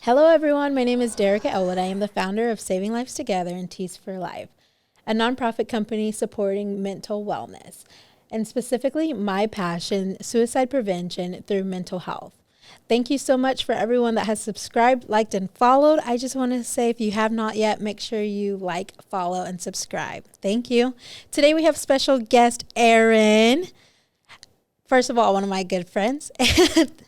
Hello, everyone. My name is Derica Elwood. I am the founder of Saving Lives Together and Teas for Life, a nonprofit company supporting mental wellness, and specifically my passion, suicide prevention through mental health. Thank you so much for everyone that has subscribed, liked, and followed. I just want to say, if you have not yet, make sure you like, follow, and subscribe. Thank you. Today we have special guest, Erin. First of all, one of my good friends.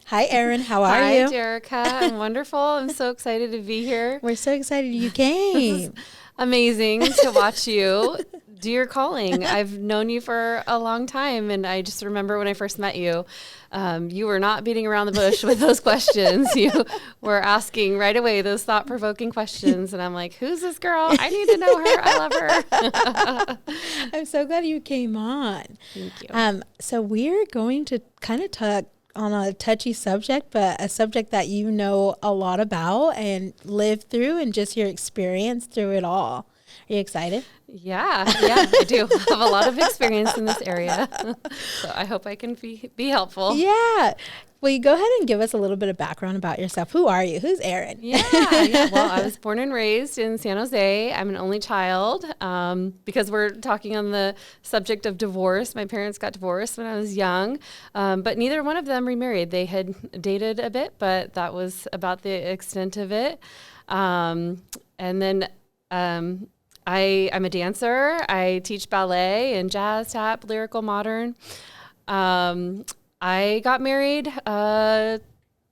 Hi, Erin. How are you? Hi, Derica. I'm wonderful. I'm so excited to be here. We're so excited you came. Amazing to watch you do your calling. I've known you for a long time, and I just remember when I first met you, you were not beating around the bush with those questions. You were asking right away those thought-provoking questions, and I'm like, who's this girl? I need to know her. I love her. I'm so glad you came on. Thank you. So we're going to kind of talk on a touchy subject, but a subject that you know a lot about and lived through, and just your experience through it all. Are you excited? Yeah, I do have a lot of experience in this area. So I hope I can be helpful. Yeah. Well, you go ahead and give us a little bit of background about yourself. Who are you? Who's Erin? Yeah. Well, I was born and raised in San Jose. I'm an only child. Because we're talking on the subject of divorce. My parents got divorced when I was young, but neither one of them remarried. They had dated a bit, but that was about the extent of it. And then I'm a dancer. I teach ballet and jazz, tap, lyrical, modern. I got married, I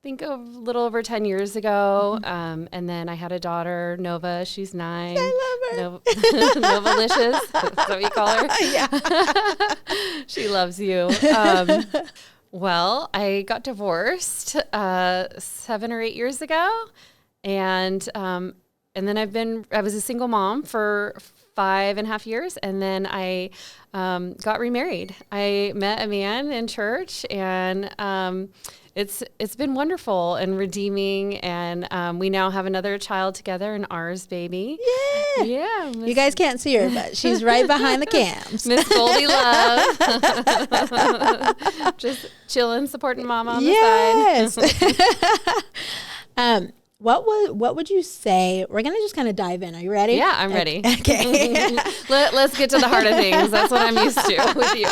think a little over 10 years ago. And then I had a daughter, Nova. She's 9. I love her. Novalicious. That's what you call her. Yeah. She loves you. Well, I got divorced 7 or 8 years ago. And then I was a single mom for 5.5 years, and then I got remarried. I met a man in church, and it's been wonderful and redeeming, and we now have another child together, an ours baby. Yeah. You guys can't see her, but she's right behind the cams. Miss Goldie Love. Just chilling, supporting mama on yes. the side. What would you say? We're going to just kind of dive in. Are you ready? Yeah, I'm ready. Okay. Let's get to the heart of things. That's what I'm used to with you.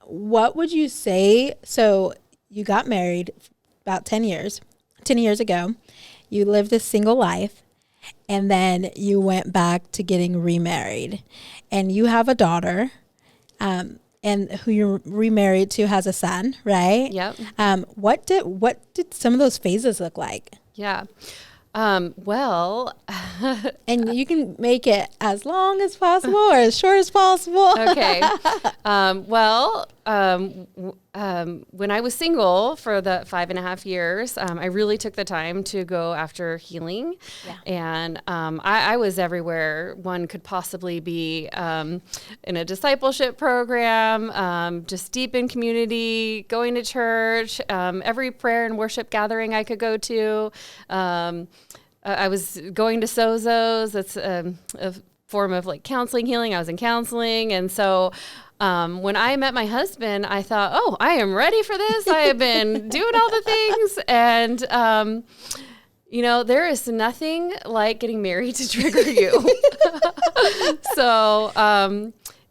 What would you say? So you got married about 10 years ago. You lived a single life, and then you went back to getting remarried, and you have a daughter. And who you're remarried to has a son, right? Yep. What did some of those phases look like? Yeah. Well, and you can make it as long as possible or as short as possible. Okay. When I was single for the 5.5 years, I really took the time to go after healing. Yeah. And I was everywhere one could possibly be, in a discipleship program, just deep in community, going to church, every prayer and worship gathering I could go to. I was going to Sozos. That's a form of like counseling, healing. I was in counseling. And so when I met my husband, I thought, oh, I am ready for this. I have been doing all the things. And, there is nothing like getting married to trigger you. So,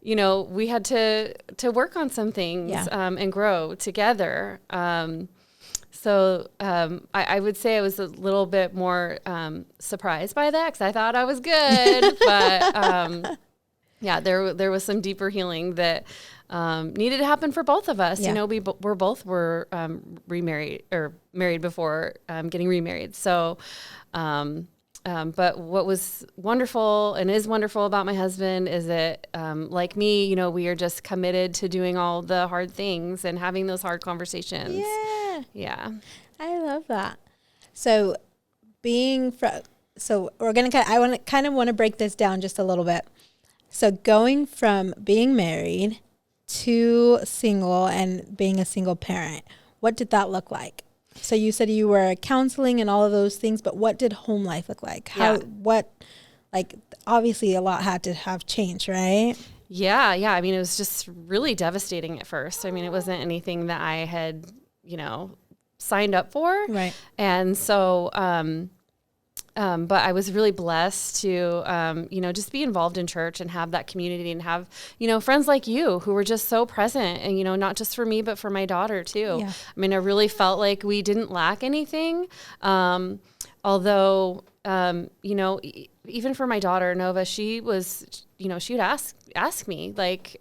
we had to work on some things, and grow together. So I would say I was a little bit more surprised by that, because I thought I was good. But there was some deeper healing that needed to happen for both of us. Yeah. We both were remarried or married before getting remarried. So, but what was wonderful and is wonderful about my husband is that, like me, we are just committed to doing all the hard things and having those hard conversations. Yeah. I love that. So we're going to I want to break this down just a little bit. So going from being married to single and being a single parent, what did that look like? So you said you were counseling and all of those things, but what did home life look like? Obviously a lot had to have changed, right? Yeah. I mean, it was just really devastating at first. I mean, it wasn't anything that I had, signed up for. Right. And so, but I was really blessed to, just be involved in church and have that community and have, friends like you who were just so present and, not just for me, but for my daughter too. Yeah. I mean, I really felt like we didn't lack anything. Although, even for my daughter, Nova, she was, she would ask me like,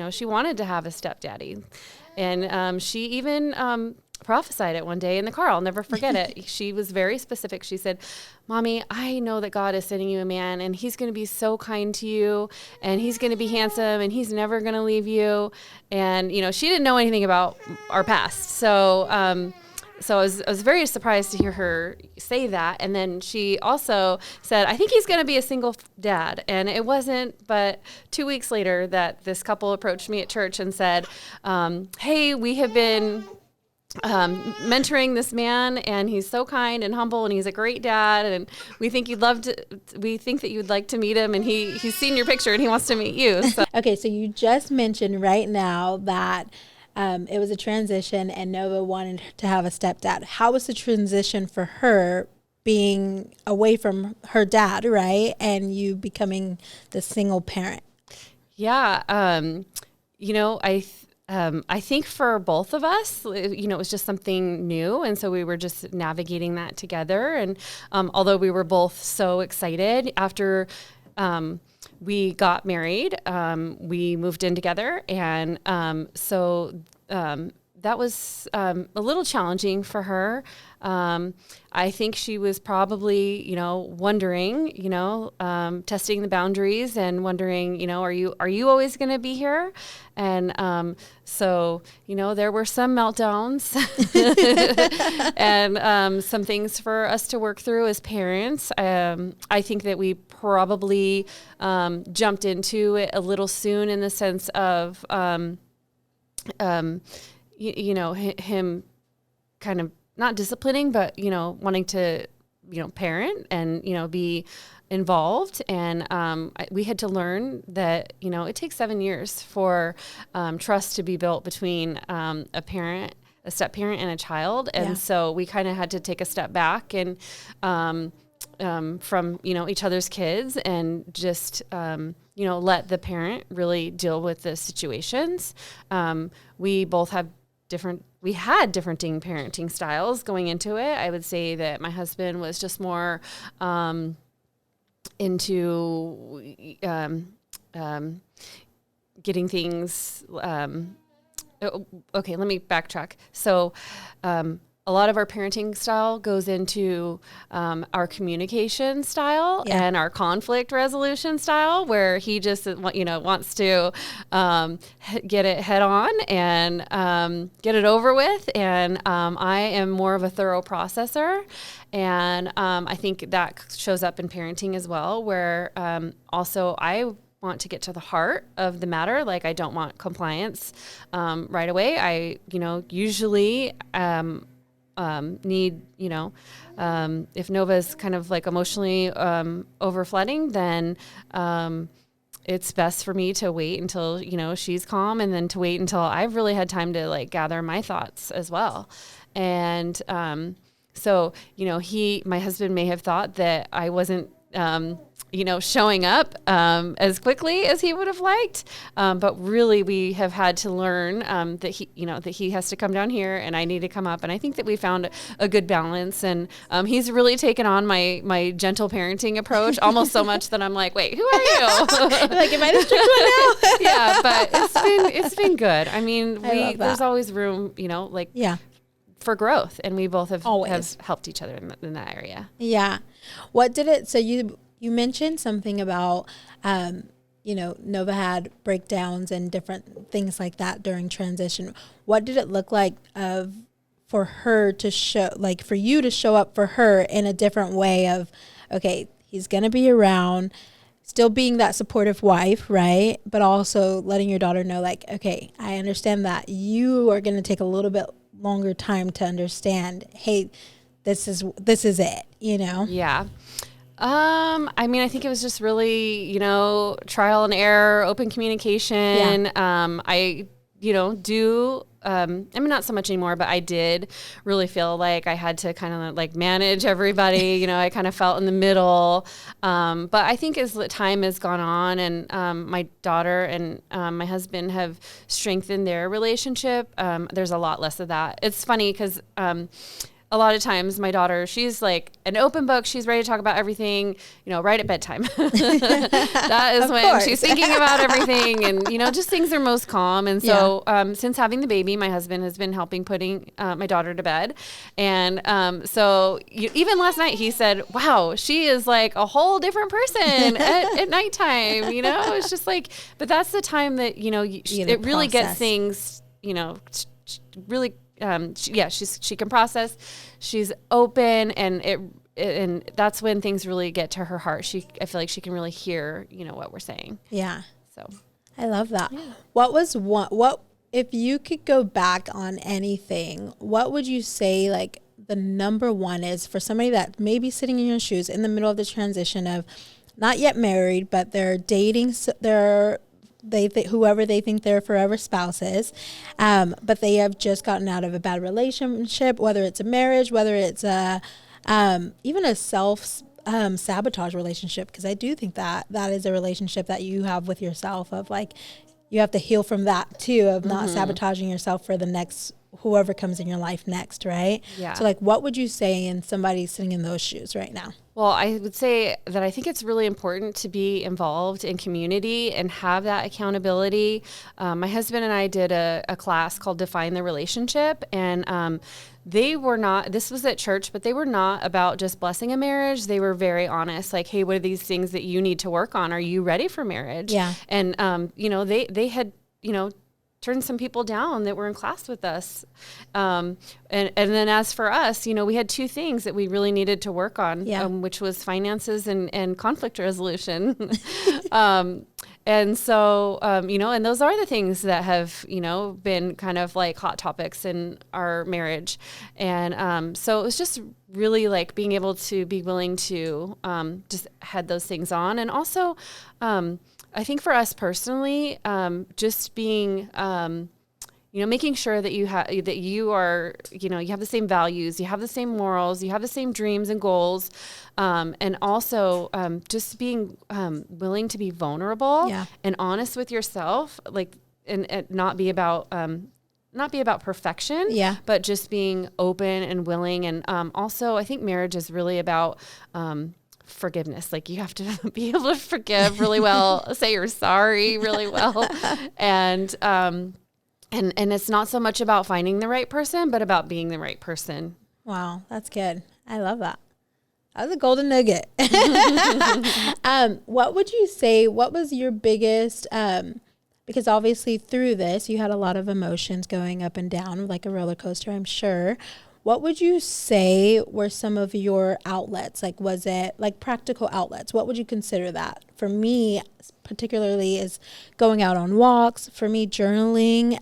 she wanted to have a stepdaddy. And she even prophesied it one day in the car. I'll never forget it. She was very specific. She said, Mommy, I know that God is sending you a man and he's going to be so kind to you and he's going to be handsome and he's never going to leave you. And, she didn't know anything about our past. So I was very surprised to hear her say that. And then she also said, I think he's going to be a single dad. And it wasn't but 2 weeks later that this couple approached me at church and said, hey, we have been mentoring this man and he's so kind and humble and he's a great dad and we think that you'd like to meet him and he's seen your picture and he wants to meet you. So. Okay, so you just mentioned right now that it was a transition and Nova wanted to have a stepdad. How was the transition for her being away from her dad, right? And you becoming the single parent? Yeah. I think for both of us, it was just something new. And so we were just navigating that together. And although we were both so excited after we got married, we moved in together. And so that was a little challenging for her. I think she was probably, wondering, testing the boundaries and wondering, are you always going to be here? And so, there were some meltdowns and some things for us to work through as parents. I think that we probably jumped into it a little soon in the sense of, him kind of not disciplining, but, wanting to, parent and, be involved. And we had to learn that, it takes 7 years for trust to be built between a step parent and a child. And so we kind of had to take a step back and from, each other's kids and just, let the parent really deal with the situations. We both have we had differing parenting styles going into it. I would say that my husband was just more into getting things. Okay, let me backtrack. So a lot of our parenting style goes into our communication style and our conflict resolution style, where he just, wants to get it head on and get it over with. And I am more of a thorough processor. And I think that shows up in parenting as well, where also I want to get to the heart of the matter. Like, I don't want compliance right away. I, usually need, if Nova's kind of like emotionally overflooding, then it's best for me to wait until, she's calm, and then to wait until I've really had time to like gather my thoughts as well. And so, my husband may have thought that I wasn't showing up as quickly as he would have liked. But really, we have had to learn that he has to come down here and I need to come up. And I think that we found a good balance. And he's really taken on my gentle parenting approach, almost so much that I'm like, wait, who are you? Like, am I the strict one now? Yeah, but it's been good. I mean, there's always room, for growth, and we both have helped each other in that area. Yeah. What did it? So you mentioned something about, Nova had breakdowns and different things like that during transition. What did it look like for her to show, like for you to show up for her in a different way of, okay, he's going to be around, still being that supportive wife, right? But also letting your daughter know, like, okay, I understand that you are going to take a little bit longer time to understand, hey, this is it, Yeah. I mean, I think it was just really, trial and error, open communication. Yeah. I, do I mean, not so much anymore, but I did really feel like I had to kind of like manage everybody. You know, I kind of felt in the middle. But I think as time has gone on and my daughter and my husband have strengthened their relationship, there's a lot less of that. It's funny because a lot of times my daughter, she's like an open book. She's ready to talk about everything, you know, right at bedtime. That is when she's thinking about everything and, you know, just things are most calm. And so since having the baby, my husband has been helping putting my daughter to bed. And so even last night he said, wow, she is like a whole different person at nighttime. You know, it's just like, but that's the time that, you know, it really gets things, you know, really she can process, she's open, and that's when things really get to her heart. I feel like she can really hear, you know, what we're saying. Yeah. So I love that. Yeah. What if you could go back on anything, what would you say like the number one is for somebody that may be sitting in your shoes in the middle of the transition of not yet married, but they're dating, whoever they think their forever spouse is, but they have just gotten out of a bad relationship, whether it's a marriage, whether it's even a sabotage relationship, because I do think that is a relationship that you have with yourself of like you have to heal from that too, of not sabotaging yourself for the next whoever comes in your life next, right? Yeah. So like what would you say in somebody sitting in those shoes right now? Well, I would say that I think it's really important to be involved in community and have that accountability. My husband and I did a class called Define the Relationship, and they were not, this was at church, but they were not about just blessing a marriage. They were very honest, like, hey, what are these things that you need to work on? Are you ready for marriage? Yeah. And, you know, they had, you know, turned some people down that were in class with us. And then as for us, you know, we had two things that we really needed to work on, which was finances and conflict resolution. And so, you know, and those are the things that have, you know, been kind of like hot topics in our marriage. And so it was just really like being able to be willing to just head those things on. And also, I think for us personally, just being, you know, making sure that you are, you know, you have the same values, you have the same morals, you have the same dreams and goals, and also just being willing to be vulnerable and honest with yourself, like, and not be about perfection, but just being open and willing. And also, I think marriage is really about forgiveness. Like, you have to be able to forgive really well, say you're sorry really well, and it's not so much about finding the right person, but about being the right person. Wow, that's good. I love that. That was a golden nugget. What would you say? What was your biggest? Because obviously through this, you had a lot of emotions going up and down, like a roller coaster, I'm sure. What would you say were some of your outlets? Like, was it like practical outlets? What would you consider that? For me, particularly, is going out on walks. For me, journaling.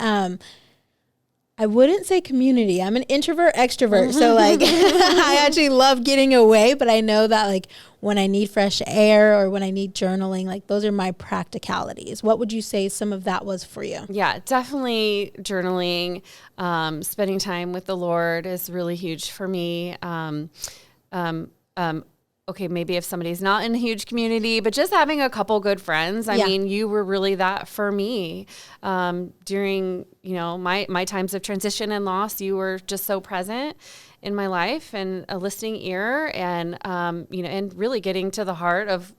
I wouldn't say community. I'm an introvert extrovert. So like I actually love getting away, but I know that like when I need fresh air or when I need journaling, like those are my practicalities. What would you say some of that was for you? Yeah, definitely journaling. Spending time with the Lord is really huge for me. Okay, maybe if somebody's not in a huge community, but just having a couple good friends. I mean, you were really that for me during, you know, my times of transition and loss. You were just so present in my life and a listening ear, and you know, and really getting to the heart of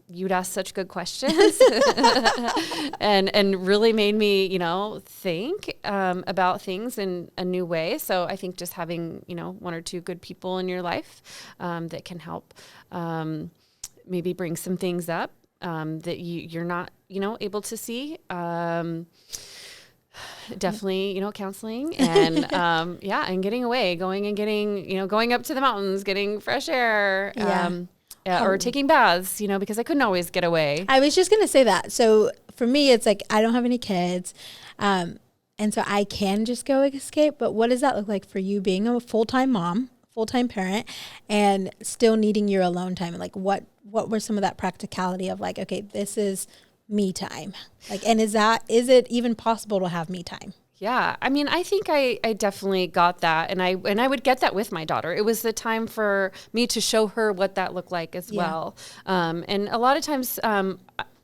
you'd ask such good questions and really made me, you know, think about things in a new way. So I think just having, you know, one or two good people in your life that can help maybe bring some things up that you're not, you know, able to see. Definitely, you know, counseling and and getting away, going up to the mountains, getting fresh air. Or taking baths, you know, because I couldn't always get away. I was just going to say that. So for me, it's like, I don't have any kids. And so I can just go escape. But what does that look like for you being a full-time mom, full-time parent, and still needing your alone time? Like what were some of that practicality of like, okay, this is me time? Like, and is it even possible to have me time? Yeah. I mean, I think I definitely got that. And I would get that with my daughter. It was the time for me to show her what that looked like as well. And a lot of times,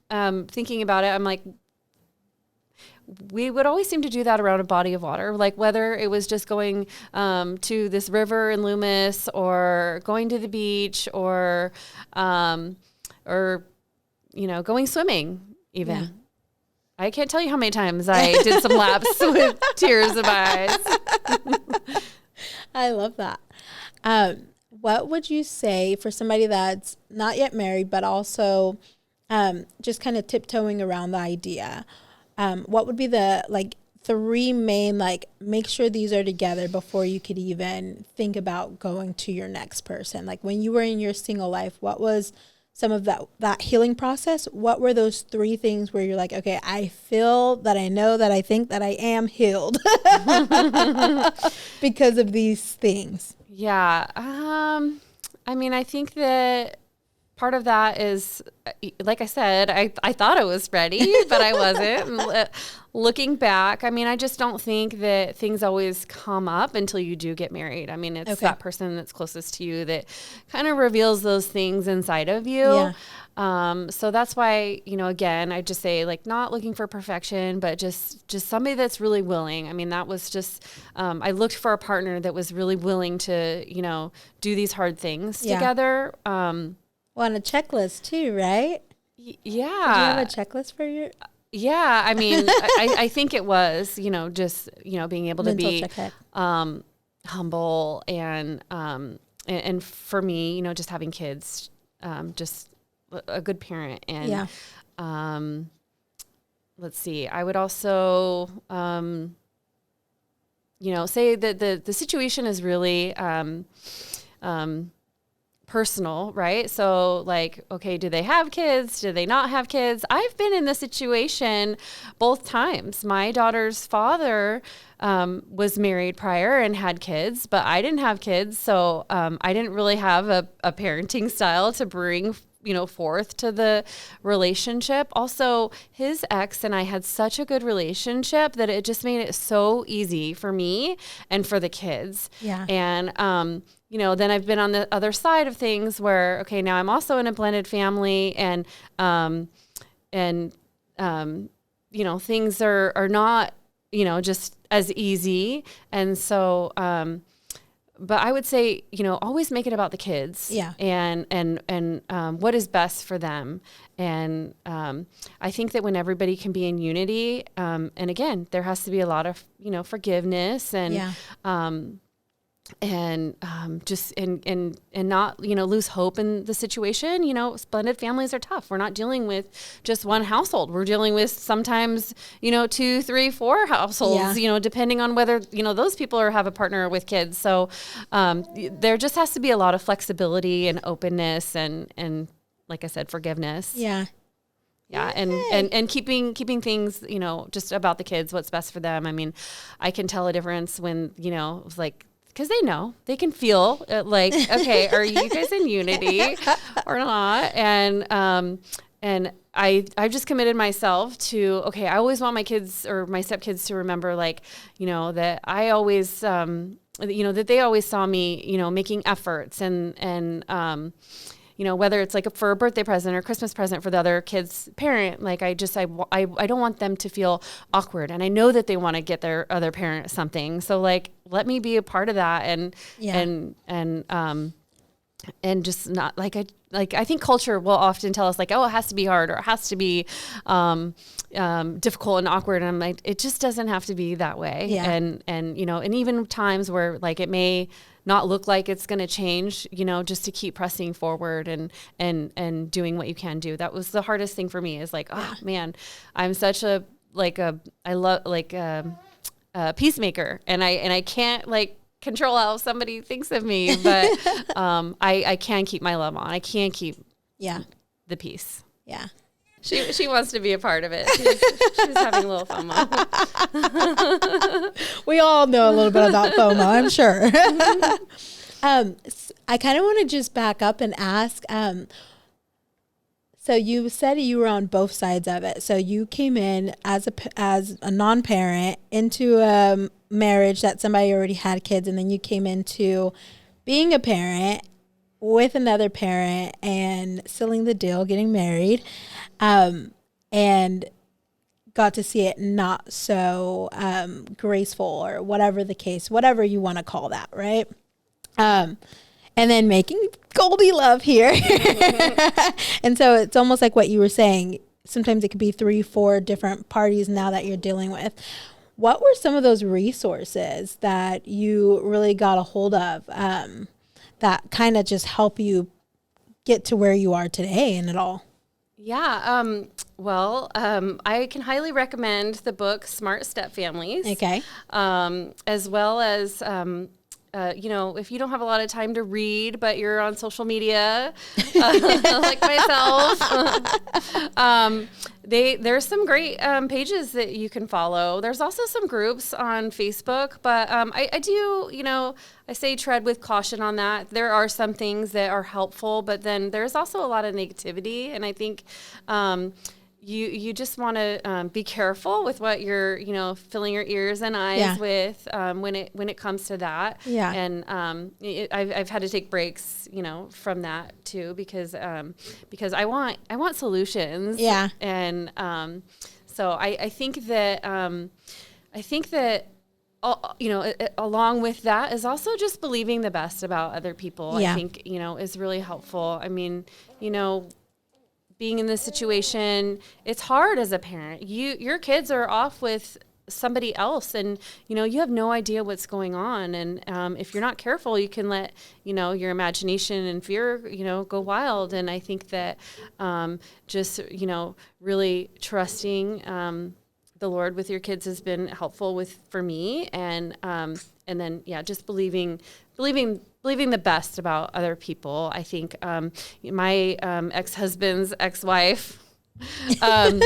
thinking about it, I'm like, we would always seem to do that around a body of water, like whether it was just going to this river in Loomis or going to the beach or going swimming even. Yeah. I can't tell you how many times I did some laps with tears in my eyes. I love that. What would you say for somebody that's not yet married, but also just kind of tiptoeing around the idea? What would be the three main, make sure these are together before you could even think about going to your next person? Like when you were in your single life, what was some of that healing process? What were those three things where you're like, okay, I feel that, I know that, I think that I am healed because of these things? Yeah. I mean, I think that part of that is, like I said, I thought I was ready, but I wasn't. Looking back, I mean, I just don't think that things always come up until you do get married. I mean, it's that person that's closest to you that kind of reveals those things inside of you. Yeah. So that's why, again, I just say not looking for perfection, but just somebody that's really willing. I mean, that was just, I looked for a partner that was really willing to, do these hard things together. On a checklist too, right? Yeah. Do you have a checklist for your... Yeah, I mean, I think it was, just, being able to be humble and for me, just having kids, just a good parent. And let's see, I would also, say that the situation is really personal, right? So okay, do they have kids? Do they not have kids? I've been in this situation both times. My daughter's father was married prior and had kids, but I didn't have kids. So I didn't really have a parenting style to bring forth to the relationship. Also, his ex and I had such a good relationship that it just made it so easy for me and for the kids. Yeah. And, then I've been on the other side of things where, okay, now I'm also in a blended family and things are not, just as easy. And so, but I would say, always make it about the kids. Yeah. And what is best for them. And I think that when everybody can be in unity, and again, there has to be a lot of, forgiveness and just and not lose hope in the situation. Blended families are tough. We're not dealing with just one household. We're dealing with sometimes 2, 3, 4 households. Depending on whether those people have a partner with kids. So there just has to be a lot of flexibility and openness and like I said, forgiveness. Yeah. And keeping things, just about the kids, what's best for them. I mean, I can tell a difference when, because they know, they can feel okay, are you guys in unity or not? And I've just committed myself to, okay, I always want my kids or my stepkids to remember, that I always, that they always saw me, making efforts and whether it's for a birthday present or Christmas present for the other kid's parent, I don't want them to feel awkward. And I know that they want to get their other parent something. So let me be a part of that. And just not I think culture will often tell us oh, it has to be hard or it has to be, difficult and awkward. And I'm like, it just doesn't have to be that way. Yeah. And even times where it may not look like it's going to change, just to keep pressing forward and doing what you can do. That was the hardest thing for me is oh man, I'm such a peacemaker and I can't control how somebody thinks of me, but I can keep my love on. I can keep the peace. Yeah. She wants to be a part of it. She's having a little FOMO. We all know a little bit about FOMO, I'm sure. I kind of want to just back up and ask, So you said you were on both sides of it. So you came in as a non-parent into a marriage that somebody already had kids, and then you came into being a parent with another parent and sealing the deal, getting married, and got to see it not so graceful, or whatever the case, whatever you want to call that, right? And then making Goldie love here. And so it's almost like what you were saying. Sometimes it could be 3-4 different parties now that you're dealing with. What were some of those resources that you really got a hold of that kind of just help you get to where you are today in it all? Yeah. I can highly recommend the book Smart Step Families. Okay. As well as, if you don't have a lot of time to read, but you're on social media, like myself, there's some great pages that you can follow. There's also some groups on Facebook, but I say tread with caution on that. There are some things that are helpful, but then there's also a lot of negativity, and I think you just want to be careful with what you're filling your ears and eyes with when it comes to that. Yeah. And I've had to take breaks from that too, because I want solutions. Yeah. And so I think that along with that is also just believing the best about other people. Yeah. I think is really helpful. I mean, being in this situation, it's hard as a parent. Your kids are off with somebody else, and you have no idea what's going on. And if you're not careful, you can let your imagination and fear go wild. And I think that just really trusting the Lord with your kids has been helpful for me. And then just believing the best about other people. I think my ex-husband's ex-wife, I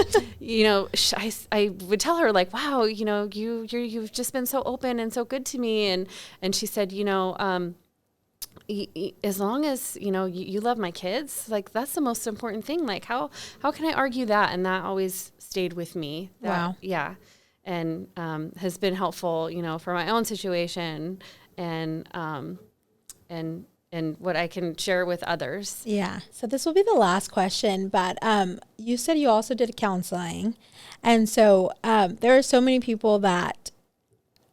would tell her, like, wow, you've just been so open and so good to me. And she said, as long as, you love my kids, like, that's the most important thing. Like, how can I argue that? And that always stayed with me. Wow. Yeah. And has been helpful, for my own situation and what I can share with others. Yeah. So this will be the last question, but you said you also did counseling. And so there are so many people that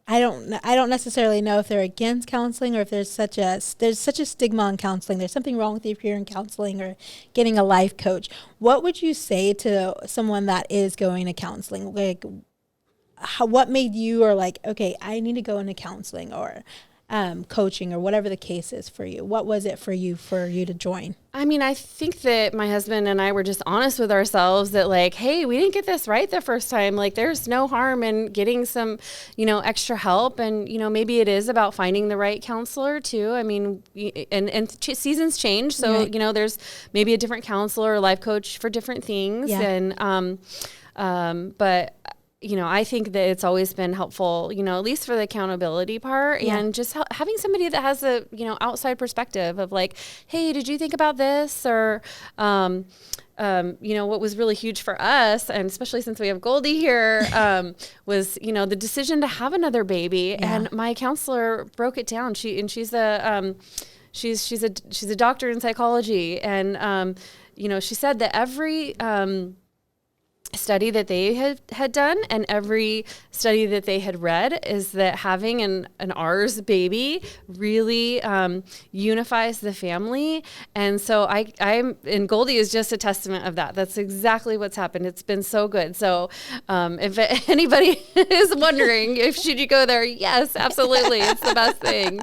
I don't necessarily know if they're against counseling, or if there's such a stigma on counseling. There's something wrong with you if you're in counseling or getting a life coach. What would you say to someone that is going to counseling? Like, what made you, or like, okay, I need to go into counseling or coaching, or whatever the case is for you? What was it for you to join? I mean, I think that my husband and I were just honest with ourselves that, like, hey, we didn't get this right the first time. Like, there's no harm in getting some, extra help. And, maybe it is about finding the right counselor too. I mean, and seasons change. So, right. There's maybe a different counselor or life coach for different things. Yeah. And, but I think that it's always been helpful, at least for the accountability part, and just having somebody that has a, outside perspective of, like, hey, did you think about this? Or, what was really huge for us, and especially since we have Goldie here, was, the decision to have another baby. Yeah. And my counselor broke it down. She's a doctor in psychology. And, she said that every, study that they had done, and every study that they had read, is that having an ours baby really unifies the family. And so and Goldie is just a testament of that. That's exactly what's happened. It's been so good. So if anybody is wondering if should you go there, yes, absolutely. It's the best thing.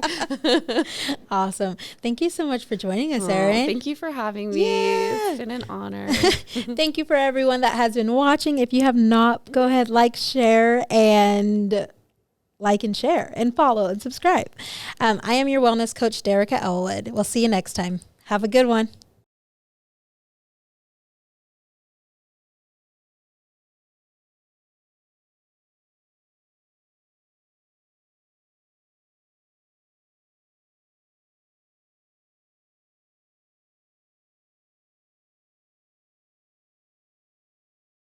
Awesome. Thank you so much for joining us, Erin. Thank you for having me. Yeah. It's been an honor. Thank you for everyone that has been watching. If you have not, go ahead, share and follow and subscribe. I am your wellness coach, Derica Elwood. We'll see you next time. Have a good one.